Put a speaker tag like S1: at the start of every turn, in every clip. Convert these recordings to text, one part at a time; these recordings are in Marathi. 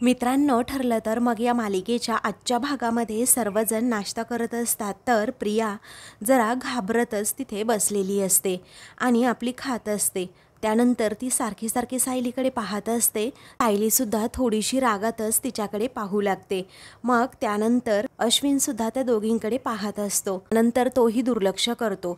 S1: मित्रांनो, ठरलं तर मग या मालिकेच्या आजच्या भागामध्ये सर्वजण नाश्ता करत असतात, तर प्रिया जरा घाबरतच तिथे बसलेली असते आणि आपली खात असते। त्यानंतर ती सारखी सारखी सायलीकडे पाहत असते। सायलीसुद्धा थोडीशी रागातच तिच्याकडे पाहू लागते। मग त्यानंतर अश्विनसुद्धा त्या दोघींकडे पाहत असतो, नंतर तोही दुर्लक्ष करतो।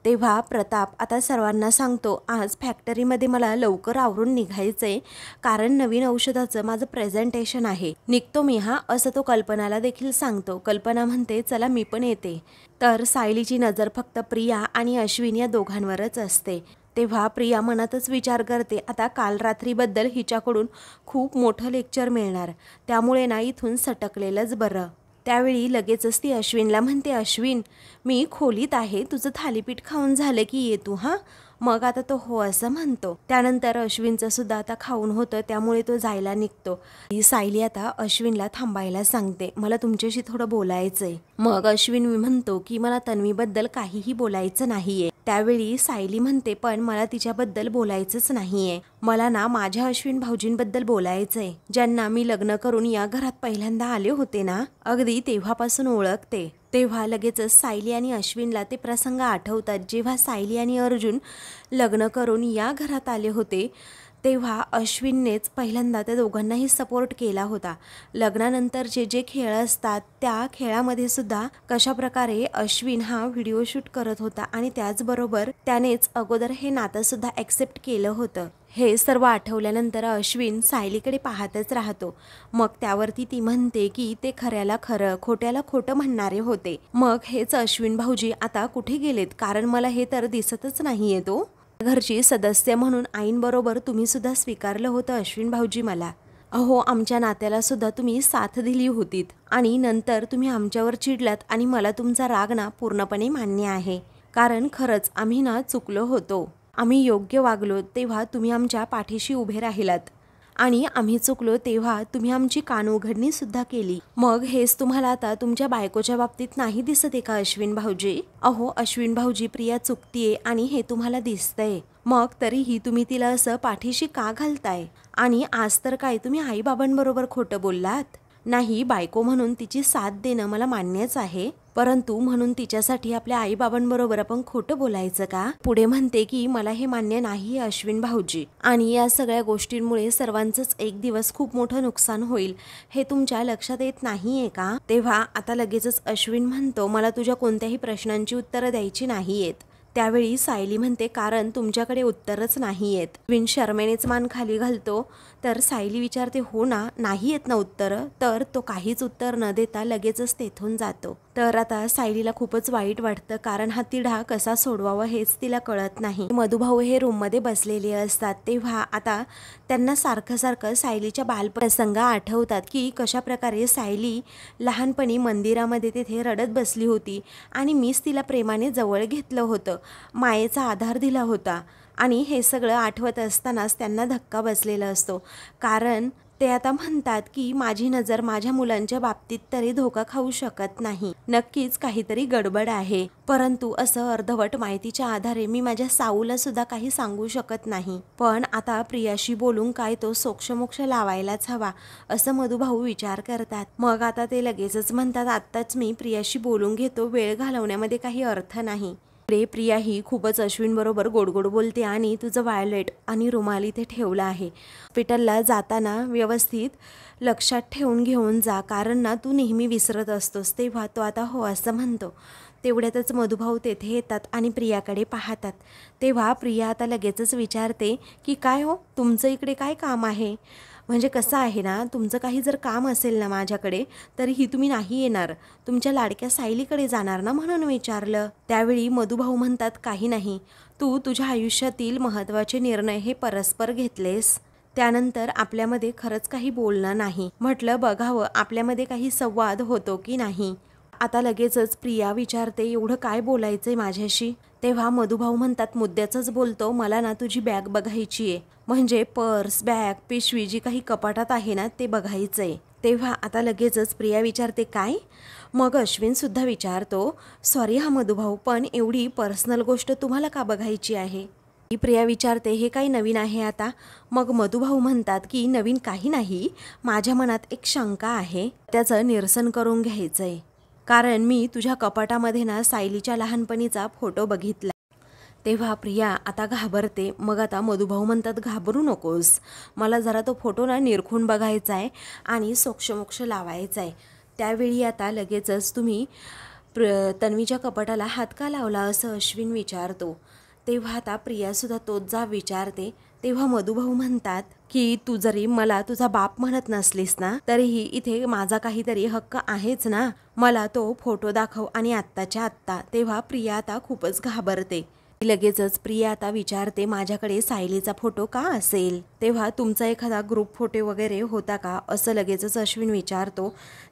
S1: तेव्हा प्रताप आता सर्वांना सांगतो, आज फॅक्टरीमध्ये मला लवकर आवरून निघायचंय, कारण नवीन औषधाचं माझं प्रेझेंटेशन आहे, निघतो मी हा, असं तो कल्पनाला देखील सांगतो। कल्पना म्हणते, चला मी पण येते। तर सायलीची नजर फक्त प्रिया आणि अश्विन या दोघांवरच असते। तेव्हा प्रिया मनातच विचार करते, आता काल रात्रीबद्दल हिच्याकडून खूप मोठं लेक्चर मिळणार, त्यामुळे ना इथून सटकलेलंच बरं। त्यावेळी लगेचच ती अश्विनला म्हणते, अश्विन मी खोलीत आहे, तुझं थालीपीठ खाऊन झालं की ये तू हां। मग आता तो हो असं म्हणतो। त्यानंतर अश्विनचं सुद्धा आता खाऊन होतं, त्यामुळे तो जायला निघतो। ही सायली आता अश्विनला थांबायला सांगते, मला तुमच्याशी थोडं बोलायचंय। मग अश्विन म्हणतो की मला तन्वीबद्दल काहीही बोलायचं नाहीये। त्यावेळी सायली म्हणते, पण मला तिच्याबद्दल बोलायचंच नाहीये, मला ना माझ्या अश्विन भाऊजींबद्दल बोलायचंय, ज्यांना मी लग्न करून या घरात पहिल्यांदा आले होते ना, अगदी तेव्हापासून ओळखते। तेव्हा लगेचच सायली आणि अश्विनला ते प्रसंग आठवतात, जेव्हा सायली आणि अर्जुन लग्न करून या घरात आले होते, तेव्हा अश्विननेच पहिल्यांदा त्या दोघांनाही सपोर्ट केला होता। लग्नानंतरचे जे खेळ असतात, त्या खेळामध्ये सुद्धा कशाप्रकारे अश्विन हा व्हिडिओ शूट करत होता आणि त्याचबरोबर त्यानेच अगोदर हे नातं सुद्धा ॲक्सेप्ट केलं होतं। हे सर्व आठवल्यानंतर अश्विन सायलीकडे पाहतच राहतो। मग त्यावरती ती म्हणते की ते खऱ्याला खरं, खोट्याला खोटं म्हणणारे होते। मग हेच अश्विन भाऊजी आता कुठे गेलेत, कारण मला हे तर दिसतच नाहीये। तो घरची सदस्य म्हणून आईंबरोबर तुम्ही सुद्धा स्वीकारलं होतं अश्विन भाऊजी मला। अहो, आमच्या नात्याला सुद्धा तुम्ही साथ दिली होतीत आणि नंतर तुम्ही आमच्यावर चिडलात आणि मला तुमचा राग ना पूर्णपणे मान्य आहे, कारण खरंच आम्ही ना चुकलो होतो, आम्ही योग्य वागलो तेव्हा तुम्ही आमच्या पाठीशी उभे राहिलात आणि आम्ही चुकलो तेव्हा तुम्ही आमची कान उघडणी सुद्धा केली। मग हेच तुम्हाला आता तुमच्या बायकोच्या बाबतीत नाही दिसत आहे का अश्विन भाऊजी? अहो अश्विन भाऊजी, प्रिया चुकतीये आणि हे तुम्हाला दिसतंय, मग तरीही तुम्ही तिला असं पाठीशी का घालताय? आणि आज तर काय तुम्ही आईबाबांबरोबर खोटं बोललात? नाही, बायको म्हणून तिची साथ देणं मला मान्यच आहे, परंतु म्हणून तिच्यासाठी आपल्या आईबाबांबरोबर आपण खोटं बोलायचं का? पुढे म्हणते की मला हे मान्य नाही अश्विन भाऊजी, आणि या सगळ्या गोष्टींमुळे सर्वांचंच एक दिवस खूप मोठं नुकसान होईल, हे तुमच्या लक्षात येत नाहीये का? तेव्हा आता लगेचच अश्विन म्हणतो, मला तुझ्या कोणत्याही प्रश्नांची उत्तरं द्यायची नाहीयेत। त्यावेळी सायली म्हणते, कारण तुमच्याकडे उत्तरच नाही आहेत। अश्विन शर्मेनेच मान खाली घालतो, तर सायली विचारते, हो ना, नाही येत ना उत्तरं? तर तो काहीच उत्तर न देता लगेचच तेथून जातो। तर आता सायलीला खूपच वाईट वाटतं, कारण हा तिढा कसा सोडवावा हेच तिला कळत नाही। मधुभाऊ हे रूममध्ये बसलेले असतात, तेव्हा आता त्यांना सारखं सारखं सायलीच्या बालप्रसंग आठवतात की कशा प्रकारे सायली लहानपणी मंदिरामध्ये तिथे रडत बसली होती आणि मीच तिला प्रेमाने जवळ घेतलं होतं, मायेचा आधार दिला होता। आणि हे सगळं आठवत असतानाच त्यांना धक्का बसलेला असतो, कारण ते आता म्हणतात की माझी नजर माझ्या मुलांच्या बाबतीत तरी धोका खाऊ शकत नाही, नक्कीच काहीतरी गडबड आहे, परंतु असं अर्धवट माहितीच्या आधारे मी माझ्या साऊला सुद्धा काही सांगू शकत नाही। पण आता प्रियाशी बोलून काय तो सोक्षमोक्ष लावायलाच हवा, असं मधुभाऊ विचार करतात। मग आता ते लगेचच म्हणतात, आत्ताच मी प्रियाशी बोलून घेतो, वेळ घालवण्यामध्ये काही अर्थ नाही। प्रिया ही खूपच अश्विन बरोबर गोड गोड बोलते आणि तुझं वायलेट आणि रुमाल इथे ठेवला आहे, हॉस्पिटलला जाताना व्यवस्थित लक्षात ठेवून घेऊन जा, कारण ना तू नेहमी विसरत असतोस। तेव्हा तो आता हो असं म्हणतो। तेवढ्यातच मधुभाऊ तेथे येतात आणि प्रियाकडे पाहतात। तेव्हा प्रिया आता लगेचच विचारते की काय हो, तुमचं इकडे काय काम आहे? म्हणजे कसं आहे ना, तुमचं काही जर काम असेल ना माझ्याकडे, तरीही तुम्ही नाही येणार, तुमच्या लाडक्या सायलीकडे जाणार ना, म्हणून विचारलं। त्यावेळी मधुभाऊ म्हणतात, काही नाही, तू तुझ्या आयुष्यातील महत्त्वाचे निर्णय हे परस्पर घेतलेस, त्यानंतर आपल्यामध्ये खरंच काही बोलणं नाही, म्हटलं बघावं आपल्यामध्ये काही संवाद होतो की नाही। आता लगेचच प्रिया विचारते, एवढं काय बोलायचंय माझ्याशी? तेव्हा मधुभाऊ म्हणतात, मुद्द्याचंच बोलतो, मला ना तुझी बॅग बघायची आहे, म्हणजे पर्स, बॅग, पिशवी जी काही कपाटात आहे ना ते बघायचंय। तेव्हा आता लगेचच प्रिया विचारते, काय? मग अश्विन सुद्धा विचारतो, सॉरी हा मधुभाऊ, पण एवढी पर्सनल गोष्ट तुम्हाला का बघायची आहे? ही प्रिया विचारते, हे काही नवीन आहे आता? मग मधुभाऊ म्हणतात की नवीन काही नाही, माझ्या मनात एक शंका आहे, त्याचं निरसन करून घ्यायचंय. कारण मी तुझ्या कपाटामध्ये ना सायलीच्या लहानपणीचा फोटो बघितला. तेव्हा प्रिया आता घाबरते. मग आता मधुभाऊ म्हणतात, घाबरू नकोस, मला जरा तो फोटो ना निरखून बघायचा आहे आणि सोक्षमोक्ष लावायचा आहे. त्यावेळी आता लगेचच तुम्ही तन्वीच्या कपाटाला हात का लावला असं अश्विन विचारतो. तेव्हा आता प्रियासुद्धा तोच जाब विचारते. तेव्हा मधुभाऊ म्हणतात की तू जरी मला तुझा बाप म्हणत नसलीस ना, तरीही इथे माझा काहीतरी हक्क आहेच ना, मला तो फोटो दाखव आणि आत्ताच्या आत्ता. तेव्हा प्रिया आता खूपच घाबरते. लगेचच प्रिया आता विचारते, माझ्याकडे सायलीचा फोटो का असेल? तेव्हा तुमचा एखादा ग्रुप फोटो वगैरे होता का असं लगेचच अश्विन विचारतो.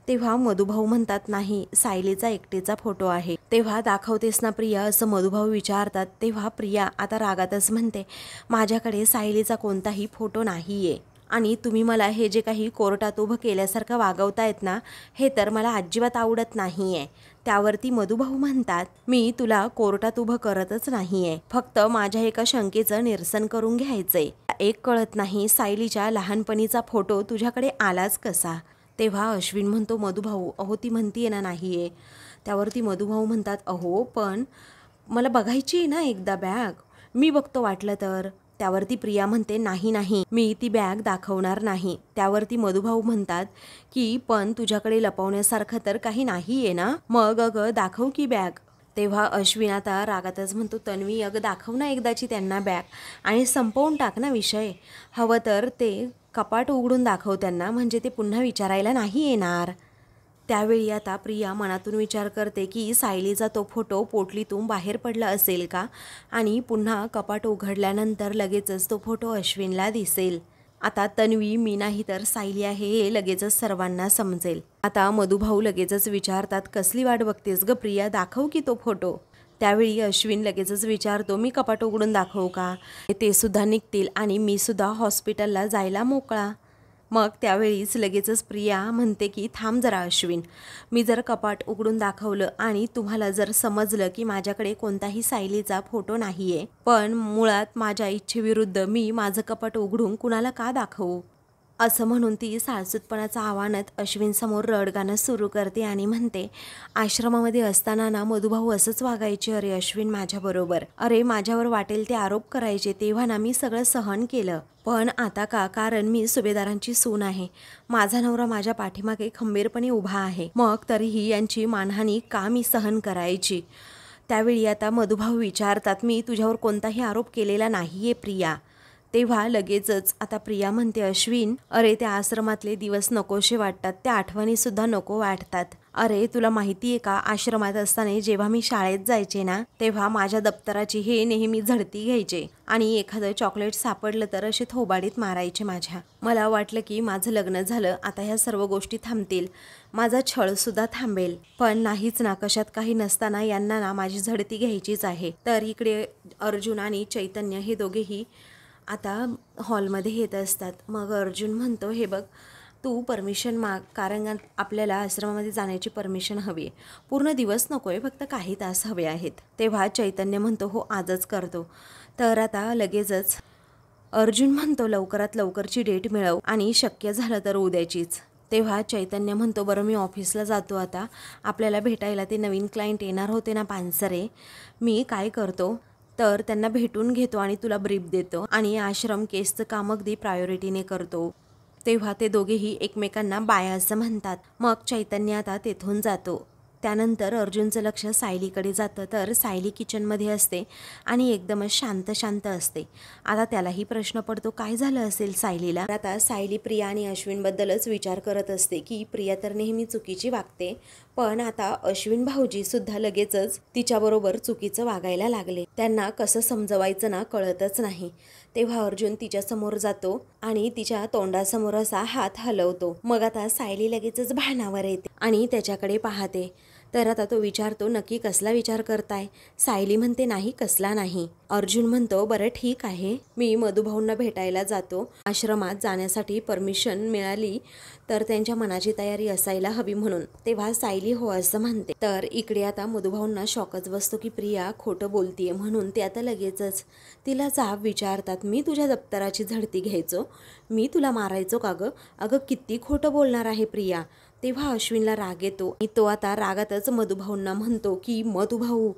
S1: तेव्हा मधुभाऊ म्हणतात, नाही, सायलीचा एकटीचा फोटो आहे. तेव्हा दाखवतेस ना प्रिया असं मधुभाऊ विचारतात. तेव्हा प्रिया आता रागातच म्हणते, माझ्याकडे सायलीचा कोणताही फोटो नाहीये आणि तुम्ही मला हे जे काही कोर्टात उभं केल्यासारखं वागवतायत ना, हे तर मला अजिबात आवडत नाहीये. त्यावरती मधुभाऊ म्हणतात, मी तुला कोर्टात उभं करतच नाहीये, फक्त माझ्या एका शंकेचं निरसन करून घ्यायचंय. एक कळत नाही, सायलीच्या लहानपणीचा फोटो तुझ्याकडे आलाच कसा? तेव्हा अश्विन म्हणतो, मधुभाऊ, अहो ती म्हणतीये ना नाहीये. त्यावरती मधुभाऊ म्हणतात, अहो पण मला बघायची आहे ना एकदा बॅग, मी बघतो वाटलं तर. त्यावरती प्रिया म्हणते, नाही नाही, मी ती बॅग दाखवणार नाही. त्यावरती मधुभाऊ म्हणतात की पण तुझ्याकडे लपवण्यासारखं तर काही नाही आहे ना, मग अगं दाखव की बॅग. तेव्हा अश्विन आता रागातच म्हणतो, तन्वी अगं दाखव ना एकदाची त्यांना बॅग आणि संपवून टाक ना विषय. हवं तर ते कपाट उघडून दाखव त्यांना, म्हणजे ते पुन्हा विचारायला नाही येणार. त्यावेळी आता प्रिया मनातून विचार करते की सायलीचा तो फोटो पोटलीतून बाहेर पडला असेल का आणि पुन्हा कपाट उघडल्यानंतर लगेचच तो फोटो अश्विनला दिसेल. आता तन्वी मी नाही तर सायली आहे हे लगेचच सर्वांना समजेल. आता मधुभाऊ लगेचच विचारतात, कसली वाट बघतेस ग प्रिया, दाखव की तो फोटो. त्यावेळी अश्विन लगेचच विचारतो, मी कपाट उघडून दाखवू का? ते सुद्धा निघतील आणि मी सुद्धा हॉस्पिटलला जायला मोकळा. मग त्यावेळीच लगेचच प्रिया म्हणते की थांब जरा अश्विन, मी जर कपाट उघडून दाखवलं आणि तुम्हाला जर समजलं की माझ्याकडे कोणताही सायलीचा फोटो नाही आहे, पण मुळात माझ्या इच्छेविरुद्ध मी माझं कपाट उघडून कुणाला का दाखवू, असं म्हणून ती साळसूतपणाचं आव्हानात अश्विनसमोर रडगाणं सुरू करते आणि म्हणते, आश्रमामध्ये असताना ना मधुभाऊ असंच वागायचे. अरे अश्विन माझ्याबरोबर, अरे माझ्यावर वाटेल ते आरोप करायचे, तेव्हा ना मी सगळं सहन केलं. पण आता का, कारण मी सुभेदारांची सून आहे, माझा नवरा माझ्या पाठीमागे खंबीरपणे उभा आहे, मग तरीही यांची मानहानी का मी सहन करायची? त्यावेळी आता मधुभाऊ विचारतात, मी तुझ्यावर कोणताही आरोप केलेला नाहीये प्रिया. तेव्हा लगेचच आता प्रिया म्हणते, अश्विन अरे त्या आश्रमातले दिवस नकोशे वाटतात, त्या आठवणीसुद्धा नको वाटतात. अरे तुला माहिती आहे का, आश्रमात असताना जेव्हा मी शाळेत जायचे ना, तेव्हा माझ्या दप्तराची हे नेहमी झडती घ्यायचे आणि एखादं चॉकलेट सापडलं तर असे थोबाडीत मारायचे माझ्या. मला वाटलं की माझं लग्न झालं, आता ह्या सर्व गोष्टी थांबतील, माझा छळसुद्धा थांबेल, पण नाहीच ना. कशात काही नसताना यांना ना माझी झडती घ्यायचीच आहे. तर इकडे अर्जुन आणि चैतन्य हे दोघेही आता हॉलमध्ये येत असतात. मग अर्जुन म्हणतो, हे बघ तू परमिशन माग, कारण आपल्याला आश्रमामध्ये जाण्याची परमिशन हवी आहे, पूर्ण दिवस नको आहे, फक्त काही तास हवे आहेत. तेव्हा चैतन्य म्हणतो, हो आजच करतो. तर आता लगेचच अर्जुन म्हणतो, लवकरात लवकरची डेट मिळव आणि शक्य झालं तर उद्याचीच. तेव्हा चैतन्य म्हणतो, बरं मी ऑफिसला जातो आता, आपल्याला भेटायला ते नवीन क्लायंट येणार होते ना पानसरे, मी काय करतो तर त्यांना भेटून घेतो आणि तुला ब्रीफ देतो आणि आश्रम केसचं काम अगदी प्रायोरिटीने करतो. तेव्हा ते दोघेही एकमेकांना बाय असं म्हणतात. मग चैतन्य आता तेथून जातो. त्यानंतर अर्जुनचं लक्ष सायलीकडे जातं. तर सायली किचनमध्ये असते आणि एकदमच शांत शांत असते. आता त्यालाही प्रश्न पडतो, काय झालं असेल सायलीला. आता सायली प्रिया आणि अश्विनबद्दलच विचार करत असते की प्रिया तर नेहमी चुकीची वागते, पण आता अश्विन भाऊजी सुद्धा लगेचच तिच्याबरोबर चुकीचं वागायला लागले. त्यांना कसं समजवायचं ना कळतच नाही. तेव्हा अर्जुन तिच्यासमोर जातो आणि तिच्या तोंडासमोर असा हात हलवतो. मग आता सायली लगेचच भानावर येते आणि त्याच्याकडे पाहते. तर आता तो विचारतो, नक्की कसला विचार करताय? सायली म्हणते, नाही कसला नाही. अर्जुन म्हणतो, बरं ठीक आहे, मी मधुभाऊंना भेटायला जातो. आश्रमात जाण्यासाठी परमिशन मिळाली तर त्यांच्या मनाची तयारी असायला हवी म्हणून. तेव्हा सायली हो असं म्हणते. तर इकडे आता मधुभाऊंना शॉकच बसतो की प्रिया खोटं बोलतीये म्हणून. ते आता लगेचच तिला जाब विचारतात, मी तुझ्या दप्तराची झडती घ्यायचो? मी तुला मारायचो का गं? अगं किती खोटं बोलणार आहे प्रिया. तेव्हा अश्विनला राग येतो आणि तो आता रागातच मधुभाऊंना म्हणतो की मधुभाऊ.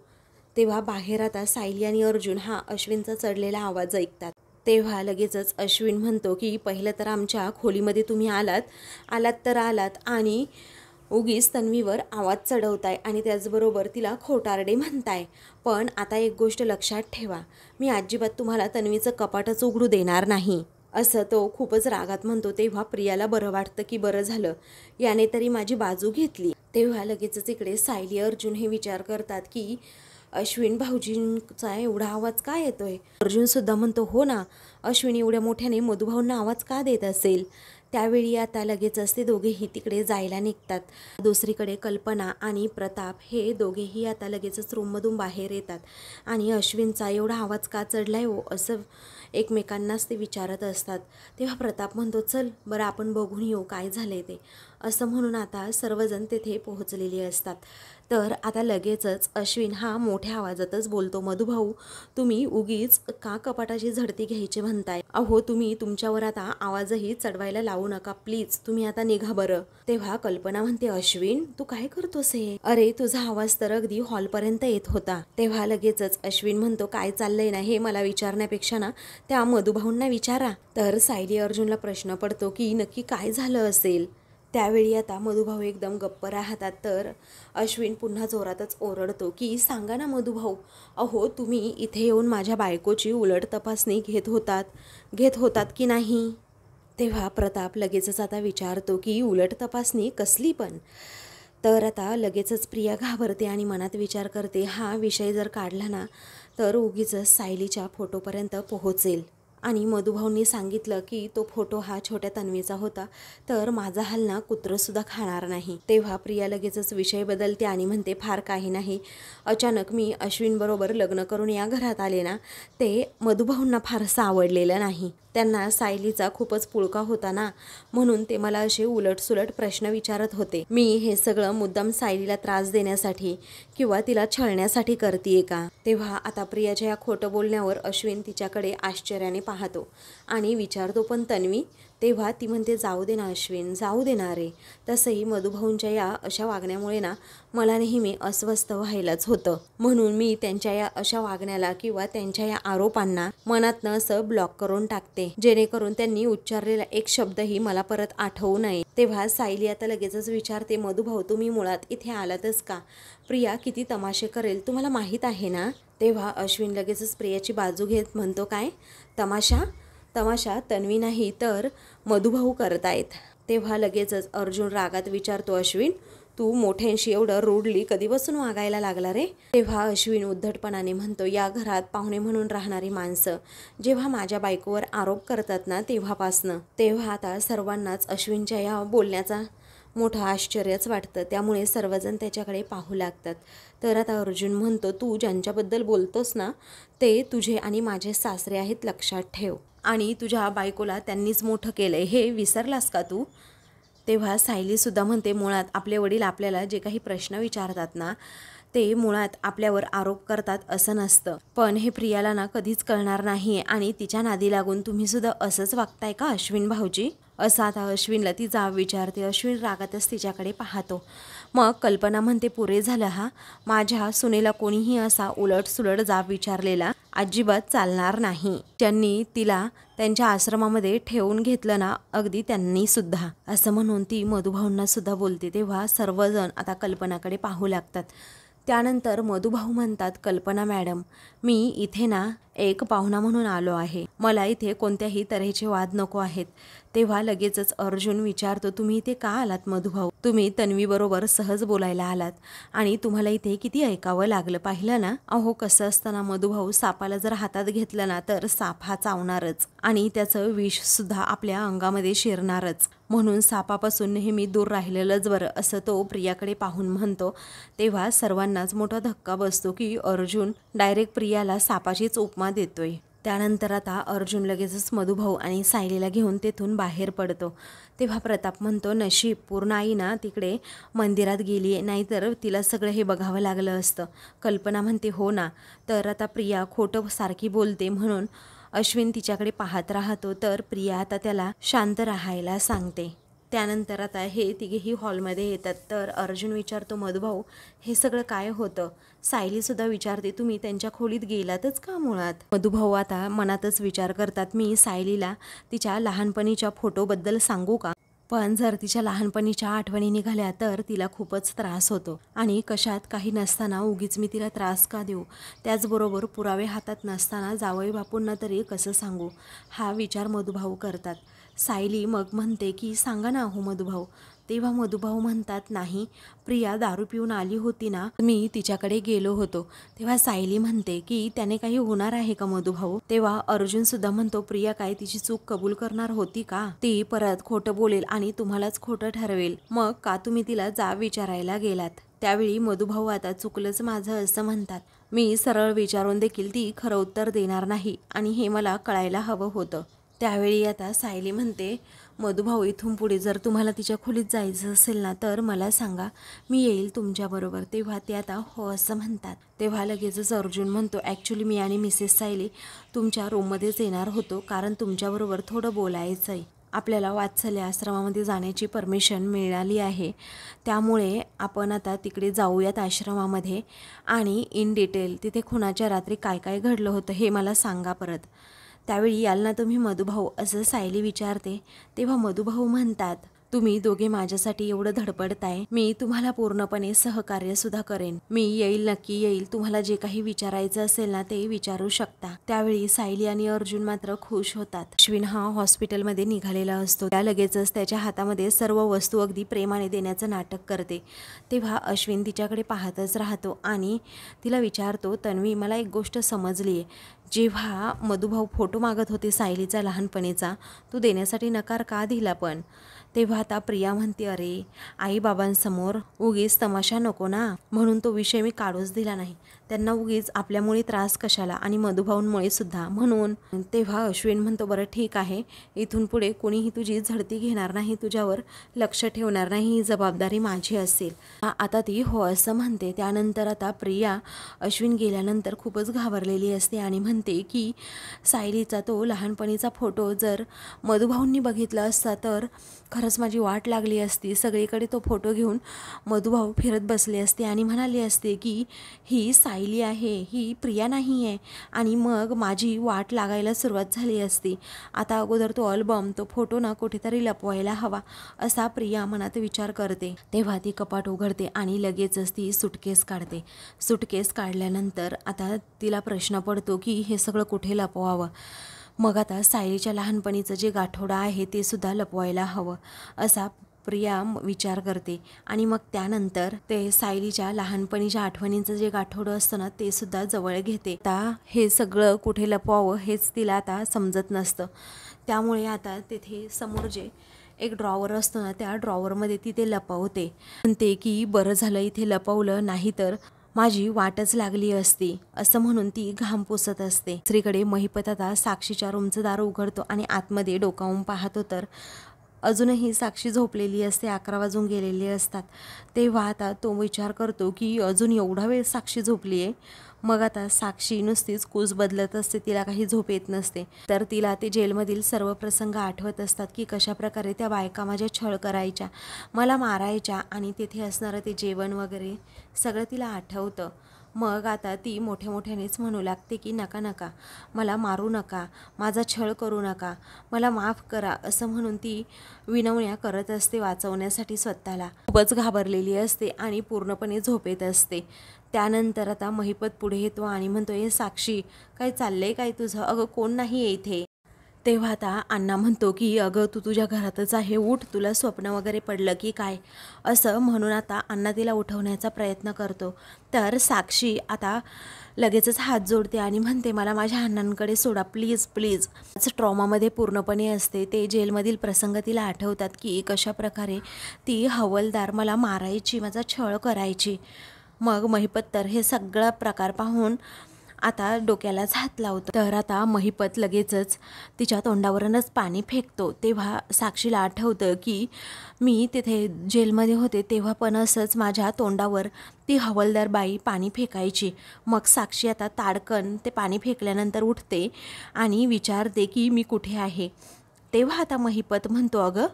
S1: तेव्हा बाहेर आता सायली आणि अर्जुन हा अश्विनचा चढलेला आवाज ऐकतात. तेव्हा लगेचच अश्विन म्हणतो की पहिलं तर आमच्या खोलीमध्ये तुम्ही आलात तर आलात आणि उगीच तन्वीवर आवाज चढवताय आणि त्याचबरोबर तिला खोटारडे म्हणताय. पण आता एक गोष्ट लक्षात ठेवा, मी अजिबात तुम्हाला तन्वीचं कपाटच उघडू देणार नाही, असं तो खूपच रागात म्हणतो. तेव्हा प्रियाला बरं वाटतं की बरं झालं, याने तरी माझी बाजू घेतली. तेव्हा लगेचच इकडे सायली अर्जुन हे विचार करतात की अश्विन भाऊजींचा एवढा आवाज का येतोय? अर्जुन सुद्धा म्हणतो, हो ना, अश्विन एवढ्या मोठ्याने मधुभाऊंना आवाज का देत असेल? त्यावेळी आता लगेचच ते दोघेही तिकडे जायला निघतात. दुसरीकडे कल्पना आणि प्रताप हे दोघेही आता लगेचच रूममधून बाहेर येतात आणि अश्विनचा एवढा आवाज का चढलाय हो असं एकमेकांनाच ते विचारत असतात. तेव्हा प्रताप म्हणतो, चल बरं आपण बघून येऊ काय झालंय ते, असं म्हणून आता सर्वजण तेथे पोहोचलेले असतात. तर आता लगेचच अश्विन हा मोठ्या आवाजातच बोलतो, मधुभाऊ तुम्ही उगीच का कपाटाची झडती घ्यायची म्हणताय? अहो तुम्ही तुमच्यावर आता आवाजही चढवायला लावू नका प्लीज, तुम्ही आता निघा बरं. तेव्हा कल्पना म्हणते, अश्विन तू काय करतोस हे? अरे तुझा आवाज तर अगदी हॉलपर्यंत येत होता. तेव्हा लगेचच अश्विन म्हणतो, काय चाललंय ना हे मला विचारण्यापेक्षा ना त्या मधुभाऊंना विचारा. तर सायली अर्जुनला प्रश्न पडतो की नक्की काय झालं असेल. त्यावेळी आता मधुभाऊ एकदम गप्प राहतात. तर अश्विन पुन्हा जोरातच ओरडतो की सांगा ना मधुभाऊ, अहो तुम्ही इथे येऊन माझ्या बायकोची उलट तपासणी घेत होतात की नाही? तेव्हा प्रताप लगेचच आता विचारतो की उलट तपासणी कसली पण? तर आता लगेचच प्रिया घाबरते आणि मनात विचार करते, हा विषय जर काढला ना तर उगीच सायलीच्या फोटोपर्यंत पोहोचेल आणि मधुभाऊंनी सांगितलं की तो फोटो हा छोट्या तन्वीचा होता तर माझा हलना कुत्रंसुद्धा खाणार नाही. तेव्हा प्रिया लगेचच विषय बदलते आणि म्हणते, फार काही नाही, अचानक मी अश्विनबरोबर लग्न करून या घरात आले ना, ते मधुभाऊंना फारसं आवडलेलं नाही. त्यांना सायलीचा खूपच पुळका होता ना, म्हणून ते मला असे उलटसुलट प्रश्न विचारत होते. मी हे सगळं मुद्दाम सायलीला त्रास देण्यासाठी किंवा तिला छळण्यासाठी करतीये का? तेव्हा आता प्रियाच्या या खोटं बोलण्यावर अश्विन तिच्याकडे आश्चर्याने पाहतो आणि विचारतो, पण तन्वी? तेव्हा ती म्हणते, जाऊ दे ना अश्विन, जाऊ दे ना रे. तसंही मधुभाऊंच्या या अशा वागण्यामुळे ना मला नेहमी अस्वस्थ व्हायलाच होतं, म्हणून मी त्यांच्या या अशा वागण्याला किंवा त्यांच्या या आरोपांना मनातनं असं ब्लॉक करून टाकते, जेणेकरून त्यांनी उच्चारलेला एक शब्दही मला परत आठवू नये. तेव्हा सायली आता लगेचच विचारते, मधुभाऊ तुम्ही मुळात इथे आलातच का? प्रिया किती तमाशे करेल तुम्हाला माहीत आहे ना? तेव्हा अश्विन लगेचच प्रियाची बाजू घेत म्हणतो, काय तमाशा तन्वी नाही तर मधुभाऊ करतायत. तेव्हा लगेचच अर्जुन रागात विचारतो, अश्विन तू मोठ्यांशी एवढं रूडली कधीपासून वागायला लागला रे? तेव्हा अश्विन उद्धटपणाने म्हणतो, या घरात पाहुणे म्हणून राहणारी माणसं जेव्हा माझ्या बायकोवर आरोप करतात ना तेव्हापासनं. तेव्हा आता सर्वांनाच अश्विनच्या या बोलण्याचा मोठं आश्चर्यच वाटतं, त्यामुळे सर्वजण त्याच्याकडे पाहू लागतात. तर आता अर्जुन म्हणतो, तू ज्यांच्याबद्दल बोलतोस ना ते तुझे आणि माझे सासरे आहेत, लक्षात ठेव, आणि तुझ्या बायकोला त्यांनीच मोठं केलंय हे विसरलास का तू? तेव्हा सायलीसुद्धा म्हणते, मुळात आपले वडील आपल्याला जे काही प्रश्न विचारतात ना ते मुळात आपल्यावर आरोप करतात असं नसतं, पण हे प्रियाला ना कधीच कळणार नाही आणि तिच्या नादी लागून तुम्ही सुद्धा असंच वागताय का अश्विन भाऊजी? असं आता अश्विनला ती जाब विचारते. अश्विन रागातच तिच्याकडे पाहतो. मग कल्पना म्हणते, पुरे झालं हा, माझ्या सुनेला कोणीही असा उलटसुलट जाब विचारलेला अजिबात चालणार नाही. ज्यांनी तिला त्यांच्या आश्रमामध्ये ठेवून घेतलं ना अगदी त्यांनी सुद्धा, असं म्हणून ती मधुभाऊंना सुद्धा बोलते. तेव्हा सर्वजण आता कल्पनाकडे पाहू लागतात. त्यानंतर मधुभाऊ म्हणतात, कल्पना मॅडम मी इथे ना एक पाहुणा म्हणून आलो आहे, मला इथे कोणत्याही तऱ्हेचे वाद नको आहेत. तेव्हा लगेचच अर्जुन विचारतो, तुम्ही इथे का आलात मधुभाऊ? तुम्ही तन्वीबरोबर सहज बोलायला आलात आणि तुम्हाला इथे किती ऐकावं लागलं पाहिलं ना? अहो कसं असतं ना मधुभाऊ, सापाला जर हातात घेतलं ना तर साप हा चावणारच आणि त्याचं विष सुद्धा आपल्या अंगामध्ये शिरणारच, म्हणून सापापासून नेहमी दूर राहिलेलंच बरं, असं तो प्रियाकडे पाहून म्हणतो. तेव्हा सर्वांनाच मोठा धक्का बसतो की अर्जुन डायरेक्ट प्रियाला सापाचीच उपमा देतोय. त्यानंतर आता अर्जुन लगेचच मधुभाऊ आणि सायलीला घेऊन तेथून बाहेर पडतो. तेव्हा प्रताप म्हणतो, नशीब पूर्ण आई ना तिकडे मंदिरात गेली आहे, नाहीतर तिला सगळं हे बघावं लागलं असतं. कल्पना म्हणते, हो ना. तर आता प्रिया खोटं सारखी बोलते म्हणून अश्विन तिच्याकडे पाहत राहतो. तर प्रिया आता त्याला शांत राहायला सांगते. त्यानंतर आता हे तिघेही हॉलमध्ये येतात. तर अर्जुन विचारतो, मधुभाऊ हे सगळं काय होतं? सायलीसुद्धा विचारते, तुम्ही त्यांच्या खोलीत गेलातच का मुळात? मधुभाऊ आता मनातच विचार करतात, मी सायलीला तिच्या लहानपणीच्या फोटोबद्दल सांगू का? पण जर तिच्या लहानपणीच्या आठवणी निघाल्या तर तिला खूपच त्रास होतो आणि कशात काही नसताना उगीच मी तिला त्रास का देऊ? त्याचबरोबर पुरावे हातात नसताना जावई बापूंना तरी कसं सांगू? हा विचार मधुभाऊ करतात. सायली मग म्हणते की सांगा ना हो मधुभाऊ. तेव्हा मधुभाऊ म्हणतात, नाही, प्रिया दारू पिऊन आली होती ना, मी तिच्याकडे गेलो होतो. तेव्हा सायली म्हणते की त्याने काही होणार आहे का मधुभाऊ? तेव्हा अर्जुन सुद्धा म्हणतो, प्रिया काय तिची चूक कबूल करणार होती का? ती परत खोटं बोलेल आणि तुम्हालाच खोटं ठरवेल. मग का तुम्ही तिला जाब विचारायला गेलात? त्यावेळी मधुभाऊ आता चुकलंच माझं असं म्हणतात. मी सरळ विचारून देखील ती खरं उत्तर देणार नाही आणि हे मला कळायला हवं होतं. त्यावेळी आता सायली म्हणते, मधुभाऊ इथून पुढे जर तुम्हाला तिच्या खोलीत जायचं असेल ना तर मला सांगा, मी येईल तुमच्याबरोबर. तेव्हा ते आता हो असं म्हणतात. तेव्हा लगेचच अर्जुन म्हणतो, ॲक्च्युली मी आणि मिसेस सायली तुमच्या रूममध्येच येणार होतो, कारण तुमच्याबरोबर थोडं बोलायचं आहे. आपल्याला वात्सल्य आश्रमामध्ये जाण्याची परमिशन मिळाली आहे, त्यामुळे आपण आता तिकडे जाऊयात आश्रमामध्ये आणि इन डिटेल तिथे खुनाच्या रात्री काय काय घडलं होतं हे मला सांगा परत. त्यावेळी याल ना तुम्ही मधुभाऊ असं सायली विचारते. तेव्हा मधुभाऊ म्हणतात, तुम्ही दोघे माझ्यासाठी एवढं धडपडताय, मी तुम्हाला पूर्णपणे सहकार्य सुद्धा करेन. मी येईल, नक्की येईल. तुम्हाला जे काही विचारायचं असेल ना ते विचारू शकता. त्यावेळी सायली आणि अर्जुन मात्र खुश होतात. अश्विन हा हॉस्पिटलमध्ये निघालेला असतो. त्या लगेचच त्याच्या हातामध्ये सर्व वस्तू अगदी प्रेमाने देण्याचं नाटक करते. तेव्हा अश्विन तिच्याकडे पाहतच राहतो आणि तिला विचारतो, तन्वी मला एक गोष्ट समजली आहे. जेव्हा मधुभाऊ फोटो मागत होते सायलीचा लहानपणीचा, तू देण्यासाठी नकार का दिला पण? तेव्हा आता प्रिया म्हणते, अरे आई बाबांसमोर उगीच तमाशा नको ना, म्हणून तो विषय मी काढूच दिला नाही. त्यांना उगीच आपल्यामुळे त्रास कशाला, आणि मधुभाऊंमुळे सुद्धा, म्हणून. तेव्हा अश्विन म्हणतो, बरं ठीक आहे, इथून पुढे कोणीही तुझी झडती घेणार नाही, तुझ्यावर लक्ष ठेवणार नाही, ही जबाबदारी माझी असेल. आता ती हो असं म्हणते. त्यानंतर आता प्रिया अश्विन गेल्यानंतर खूपच घाबरलेली असते आणि म्हणते की सायलीचा तो लहानपणीचा फोटो जर मधुभाऊंनी बघितला असता तर खरंच माझी वाट लागली असती. सगळीकडे तो फोटो घेऊन मधुभाऊ फिरत बसले असते आणि म्हणाले असते की ही सायली आहे, ही प्रिया नाही आहे, आणि मग माझी वाट लागायला सुरुवात झाली असती. आता अगोदर तो अल्बम, तो फोटो ना कुठेतरी लपवायला हवा, असा प्रिया मनात विचार करते. तेव्हा ती कपाट उघडते आणि लगेचच ती सुटकेस काढते. सुटकेस काढल्यानंतर आता तिला प्रश्न पडतो की हे सगळं कुठे लपवावं. मग आता सायलीच्या लहानपणीचं जे गाठोडं आहे ते सुद्धा लपवायला हवं, असा प्रिया विचार करते. आणि मग त्यानंतर ते सायलीच्या लहानपणीच्या आठवणींचं जे गाठोडं असतं ना ते सुद्धा जवळ घेते. आता हे सगळं कुठे लपवावं हेच तिला आता समजत नसतं. त्यामुळे आता तिथे समोर जे एक ड्रॉवर असतो ना, त्या ड्रॉवरमध्ये ती ते लपवते. म्हणते की बरं झालं इथे लपवलं, नाही तर माझी वाटच लागली असती, असं म्हणून ती घाम पुसत असते. दुसरीकडे महिपत आता साक्षीच्या रूमचं दार उघडतो आणि आतमध्ये डोकावून पाहतो तर अजूनही साक्षी झोपलेली असते. 11 वाजून गेलेले असतात. तेव्हा आता तो विचार करतो की अजून एवढा वेळ साक्षी झोपली आहे. मग आता साक्षी नुसतीच कूस बदलत असते, तिला काही झोप येत नसते. तर तिला ते जेलमधील सर्व प्रसंग आठवत असतात की कशाप्रकारे त्या बायका माझ्या छळ करायच्या, मला मारायच्या, आणि तिथे असणारं ते जेवण वगैरे सगळं तिला आठवतं. मग आता ती मोठ्या मोठ्यानेच म्हणू लागते की नका नका, मला मारू नका, माझा छळ करू नका, मला माफ करा, असं म्हणून ती विनवण्या करत असते वाचवण्यासाठी स्वतःला. खूपच घाबरलेली असते आणि पूर्णपणे झोपेत असते. त्यानंतर आता महिपत पुढे येतो आणि म्हणतो, हे साक्षी काय चाललंय काय तुझं? अगं कोण नाही आहे इथे. तेव्हा आता अण्णा म्हणतो की अगं तू तुझ्या घरातच आहे, उठ, तुला स्वप्न वगैरे पडलं की काय, असं म्हणून आता अण्णा तिला उठवण्याचा प्रयत्न करतो. तर साक्षी आता लगेचच हात जोडते आणि म्हणते मला माझ्या अण्णांकडे सोडा प्लीज प्लीज. ट्रॉमामध्ये पूर्णपणे असते. ते जेलमधील प्रसंग तिला आठवतात की कशाप्रकारे ती हवालदार मला मारायची, माझा छळ करायची. मग महिपत तर हे सगळा प्रकार पाहून आता डोक्यालाच हात लावतो. तर आता महिपत लगेचच तिच्या तोंडावरूनच पाणी फेकतो. तेव्हा साक्षीला आठवतं की मी तिथे जेलमध्ये होते तेव्हा पण असंच माझ्या तोंडावर ती हवालदार बाई पाणी फेकायची. मग साक्षी आता ताडकन ते पाणी फेकल्यानंतर उठते आणि विचारते की मी कुठे आहे. तेव्हा आता महिपत म्हणतो अगं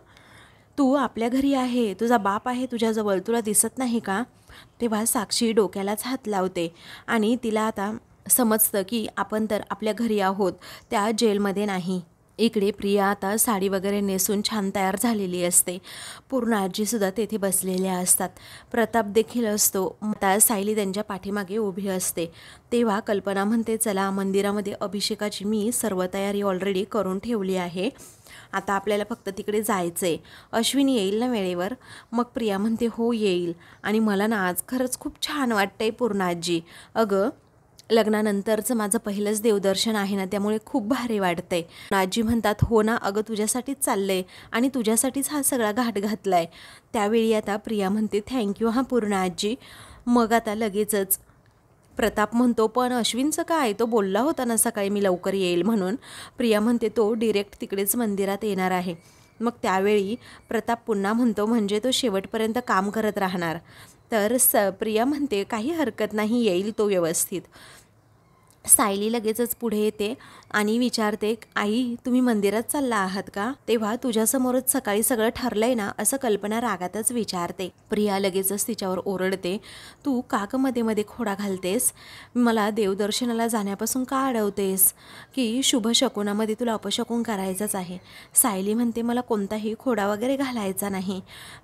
S1: तू आपल्या घरी आहे, तुझा बाप आहे तुझ्याजवळ, तुला दिसत नाही का. तेव्हा साक्षी डोक्यालाच हात लावते आणि तिला आता समजतं की आपण तर आपल्या घरी आहोत, त्या जेलमध्ये नाही. इकडे प्रिया आता साडी वगैरे नेसून छान तयार झालेली असते. पूर्ण आजीसुद्धा तेथे बसलेल्या असतात. प्रताप देखील असतो. आता सायली त्यांच्या पाठीमागे उभी असते. तेव्हा कल्पना म्हणते चला मंदिरामध्ये अभिषेकाची मी सर्व तयारी ऑलरेडी करून ठेवली आहे, आता आपल्याला फक्त तिकडे जायचं आहे. अश्विनी येईल ना वेळेवर. मग प्रिया म्हणते हो येईल. आणि मला ना आज खरंच खूप छान वाटतंय पूर्ण आजी. अगं लग्नानंतरचं माझं पहिलंच देवदर्शन आहे ना, त्यामुळे खूप भारी वाटतंय. आजी म्हणतात हो ना अगं तुझ्यासाठीच चाललंय आणि तुझ्यासाठीच हा सगळा घाट घातलाय. त्यावेळी आता प्रिया म्हणते थँक्यू हां पूर्ण आजी. मग आता लगेचच प्रताप म्हणतो पण अश्विनचं काय, तो बोलला होता ना सकाळी मी लवकर येईल म्हणून. प्रिया म्हणते तो डिरेक्ट तिकडेच मंदिरात येणार आहे. मग त्यावेळी प्रताप पुन्हा म्हणतो म्हणजे तो शेवटपर्यंत काम करत राहणार. तर प्रिया म्हणते काही हरकत नाही, येईल तो व्यवस्थित. सायली लगेचच पुढे येते आणि विचारते आई तुम्ही मंदिरात चालला आहात का. तेव्हा तुझ्यासमोरच सकाळी सगळं ठरलंय ना, असं कल्पना रागातच विचारते. प्रिया लगेचच तिच्यावर ओरडते तू का ग मध्ये मध्ये खोडा घालतेस, मला देवदर्शनाला जाण्यापासून का अडवतेस की शुभ शकुनामध्ये तुला अपशकुन करायचंच आहे. सायली म्हणते मला कोणताही खोडा वगैरे घालायचा नाही.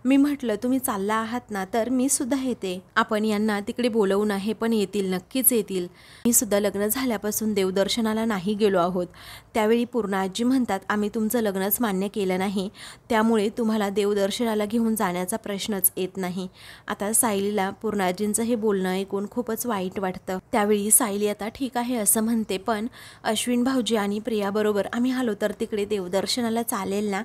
S1: मी म्हटलं तुम्ही चालला आहात ना तर मी सुद्धा येते, आपण यांना तिकडे बोलवून आहे पण येतील, नक्कीच येतील. मी सुद्धा लग्न झाल्यापासून देवदर्शनाला नाही गेलो आहोत. त्यावेळी पूर्ण आजी म्हणतात आम्ही तुमचं लग्नच मान्य केलं नाही, त्यामुळे तुम्हाला देवदर्शनाला घेऊन जाण्याचा प्रश्नच येत नाही. आता सायलीला पूर्ण आजींचं हे बोलणं ऐकून खूपच वाईट वाटतं. त्यावेळी सायली आता ठीक आहे असं म्हणते पण अश्विन भाऊजी आणि प्रियाबरोबर आम्ही आलो तर तिकडे देवदर्शनाला चालेल ना,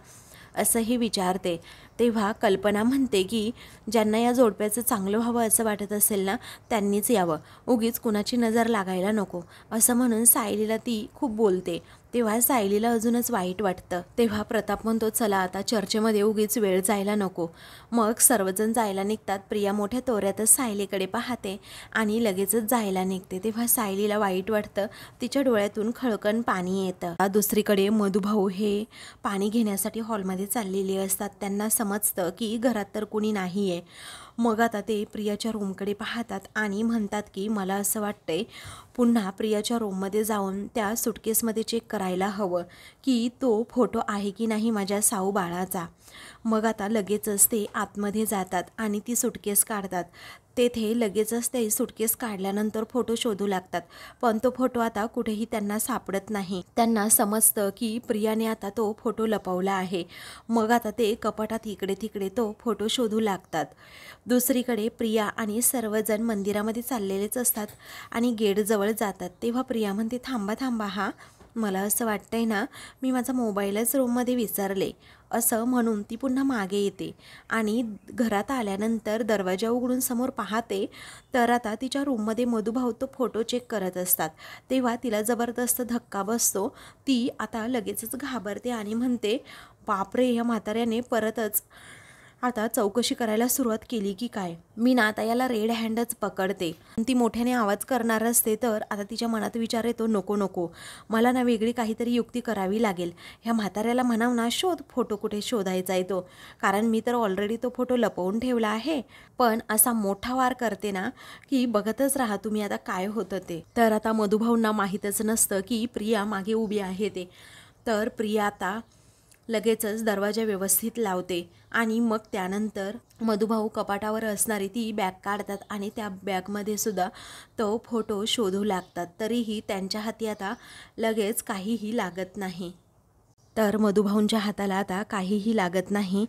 S1: असंही विचारते. तेव्हा कल्पना म्हणते की ज्यांना या जोडप्याचं चांगलं व्हावं असं वाटत असेल ना त्यांनीच यावं, उगीच कुणाची नजर लागायला नको, असं म्हणून सायलीला ती खूप बोलते. तेव्हा सायलीला अजूनच वाईट वाटतं. तेव्हा प्रताप म्हणतो चला आता चर्चेमध्ये उगीच वेळ जायला नको. मग सर्वजण जायला निघतात. प्रिया मोठ्या तोऱ्यातच सायलीकडे पाहते आणि लगेचच जायला निघते. तेव्हा सायलीला वाईट वाटतं, तिच्या डोळ्यातून खळकन पाणी येतं. दुसरीकडे मधुभाऊ हे पाणी घेण्यासाठी हॉलमध्ये चाललेले असतात. त्यांना समजतं की घरात तर कुणी नाही आहे. मग आता ते प्रियाच्या रूमकडे पाहतात आणि म्हणतात की मला असं वाटतंय पुन्हा प्रियाच्या रूममध्ये जाऊन त्या सुटकेसमध्ये चेक करायला हवं की तो फोटो आहे की नाही माझ्या साऊ बाळाचा. मग आता लगेचच ते आतमध्ये जातात आणि ती सुटकेस काढतात. तेथे लगेचच ते सुटकेस काढल्यानंतर फोटो शोधू लागतात, पण तो फोटो आता कुठेही त्यांना सापडत नाही. त्यांना समजतं की प्रियाने आता तो फोटो लपवला आहे. मग आता ते कपाटात इकडे तिकडे तो फोटो शोधू लागतात. दुसरीकडे प्रिया आणि सर्वजण मंदिरामध्ये चाललेलेच असतात आणि गेटजवळ जातात. तेव्हा प्रिया म्हणते थांबा थांबा हा, मला असं वाटतंय ना मी माझा मोबाईलच रूममध्ये विसरले, असं म्हणून ती पुन्हा मागे येते आणि घरात आल्यानंतर दरवाजा उघडून समोर पाहते तर आता तिच्या रूममध्ये मधुभाऊ तो फोटो चेक करत असतात. तेव्हा तिला जबरदस्त धक्का बसतो. ती आता लगेचच घाबरते आणि म्हणते बापरे, या म्हाताऱ्याने परतच आता चौकशी करायला सुरुवात केली की काय, मी ना आता याला रेड हँडच पकडते. ती मोठ्याने आवाज करणार असते तर आता तिच्या मनात विचार येतो नको नको, मला ना वेगळी काहीतरी युक्ती करावी लागेल. ह्या म्हाताऱ्याला म्हणाव ना शोध फोटो कुठे शोधायचा आहे तो, कारण मी तर ऑलरेडी तो फोटो लपवून ठेवला आहे. पण असा मोठा वार करते ना की बघतच राहा तुम्ही आता काय होतं ते. तर आता मधुभाऊंना माहीतच नसतं की प्रिया मागे उभी आहे ते. तर प्रिया आता लगेचच दरवाजा व्यवस्थित लावते आणि मग त्यानंतर मधुभाऊ कपाटावर असणारी ती बॅग काढतात आणि त्या बॅगमध्ये सुद्धा तो फोटो शोधू लागतात. तरीही त्यांच्या हाती आता लगेच काहीही लागत नाही. तर मधुभाऊंच्या हाताला आता काहीही लागत नाही,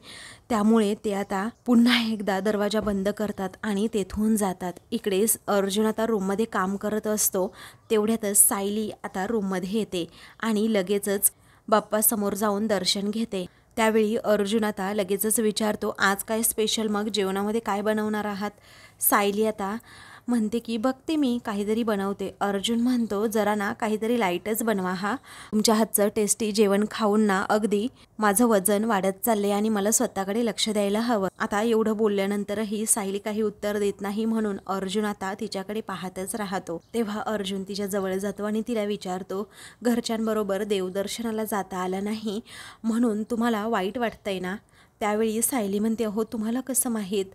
S1: त्यामुळे ते आता पुन्हा एकदा दरवाजा बंद करतात आणि तेथून जातात. इकडे अर्जुन आता रूममध्ये काम करत असतो. तेवढ्यातच सायली आता रूममध्ये येते आणि लगेचच बाप्पासमोर जाऊन दर्शन घेते. त्यावेळी अर्जुन आता लगेचच विचारतो, आज काय स्पेशल, मग जेवणामध्ये काय बनवणार आहात? सायली आता म्हणते की बघते मी काहीतरी बनवते. अर्जुन म्हणतो, जरा ना काहीतरी लाईटच बनवा हा. तुमच्या हातचं टेस्टी जेवण खाऊन ना अगदी माझं वजन वाढत चालले आणि मला स्वतःकडे लक्ष द्यायला हवं. आता एवढं बोलल्यानंतरही सायली काही उत्तर देत नाही, म्हणून अर्जुन आता तिच्याकडे पाहतच राहतो. तेव्हा अर्जुन तिच्या जवळ जातो आणि तिला विचारतो, घरच्यांबरोबर देवदर्शनाला जाता आलं नाही म्हणून तुम्हाला वाईट वाटतंय ना? त्यावेळी सायली म्हणते, हो तुम्हाला कसं माहीत?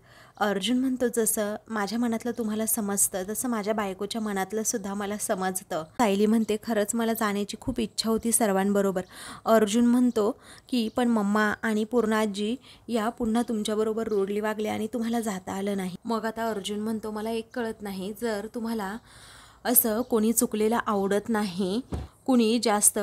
S1: अर्जुन म्हणतो, जसं माझ्या मनातलं तुम्हाला समजतं तसं माझ्या बायकोच्या मनातलं सुद्धा मला समजतं. सायली म्हणते, खरंच मला जाण्याची खूप इच्छा होती सर्वांबरोबर. अर्जुन म्हणतो की पण मम्मा आणि पूर्णाजी या पुन्हा तुमच्याबरोबर रोडली वागले आणि तुम्हाला जाता आलं नाही. मग आता अर्जुन म्हणतो, मला एक कळत नाही, जर तुम्हाला असं कोणी चुकलेलं आवडत नाही, कुणी जास्त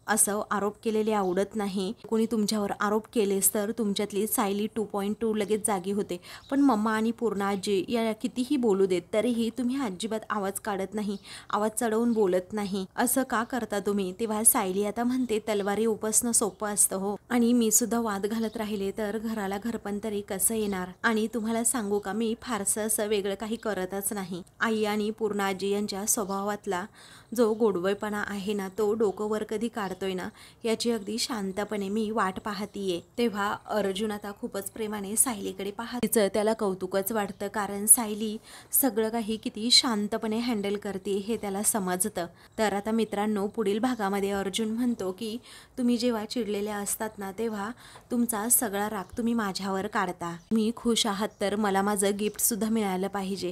S1: असं आरोप केलेले आवडत नाही, कोणी तुमच्यावर आरोप केलेस तर तुमच्यातली सायली 2.2 लगेच जागी होते. पण मम्मा आणि पूर्णाजी या कितीही बोलू देत तरीही तुम्ही अजिबात आवाज काढत नाही, आवाज चढवून बोलत नाही, असं का करता तुम्ही? तेव्हा सायली आता म्हणते, तलवारी उपसणं सोपं असतं हो, आणि मी सुद्धा वाद घालत राहिले तर घराला घरपण तरी कसं येणार? आणि तुम्हाला सांगू का, मी फारसं असं वेगळं काही करतच नाही. आई आणि पूर्णाजी यांच्या स्वभावातला जो गोडवेपणा आहे ना, तो डोकं वर कधी काढतोय ना, याची अगदी शांतपणे मी वाट पाहतीये. तेव्हा अर्जुन आता खूपच प्रेमाने सायलीकडे तिचं त्याला कौतुकच वाटतं, कारण सायली सगळं काही किती शांतपणे हँडल करते हे त्याला समजतं. तर आता मित्रांनो, पुढील भागामध्ये अर्जुन म्हणतो की तुम्ही जेव्हा चिडलेल्या असतात ना, तेव्हा तुमचा सगळा राग तुम्ही माझ्यावर काढता. मी खुश आहात तर मला माझं गिफ्टसुद्धा मिळालं पाहिजे.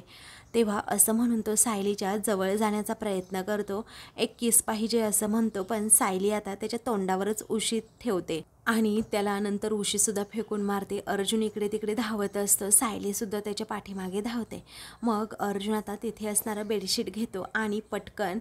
S1: तेव्हा असं म्हणून तो सायलीच्या जवळ जाण्याचा प्रयत्न करतो. एक किस पाहिजे असं म्हणतो, पण सायली आता त्याच्या तोंडावरच उशी ठेवते आणि त्याला नंतर उशीसुद्धा फेकून मारते. अर्जुन इकडे तिकडे धावत असतं, सायलीसुद्धा त्याच्या पाठीमागे धावते. मग अर्जुन आता तिथे असणारं बेडशीट घेतो आणि पटकन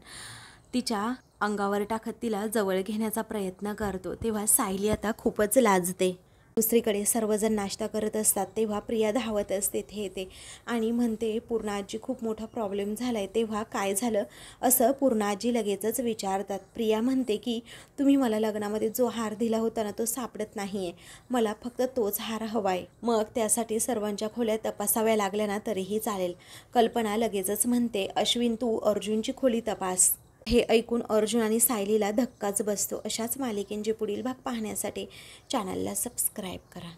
S1: तिच्या अंगावर टाकत तिला जवळ घेण्याचा प्रयत्न करतो. तेव्हा सायली आता खूपच लाजते. दुसरीकडे सर्वजण नाश्ता करत असतात. तेव्हा प्रिया धावत असते तिथे येते आणि म्हणते, पूर्णाजी खूप मोठा प्रॉब्लेम झालाय. तेव्हा काय झालं असं पूर्णाजी लगेचच विचारतात. प्रिया म्हणते की तुम्ही मला लग्नामध्ये जो हार दिला होता ना, तो सापडत नाहीये, मला फक्त तोच हार हवाय. मग त्यासाठी सर्वांच्या खोल्या तपासाव्या लागल्या ना तरीही चालेल. कल्पना लगेचच म्हणते, अश्विन तू अर्जुनची खोली तपास. हे ऐकून अर्जुन आणि सायलीला धक्काच बसतो. अशाच मालिकेंचे पुढील भाग पाहण्यासाठी चॅनलला सबस्क्राईब करा.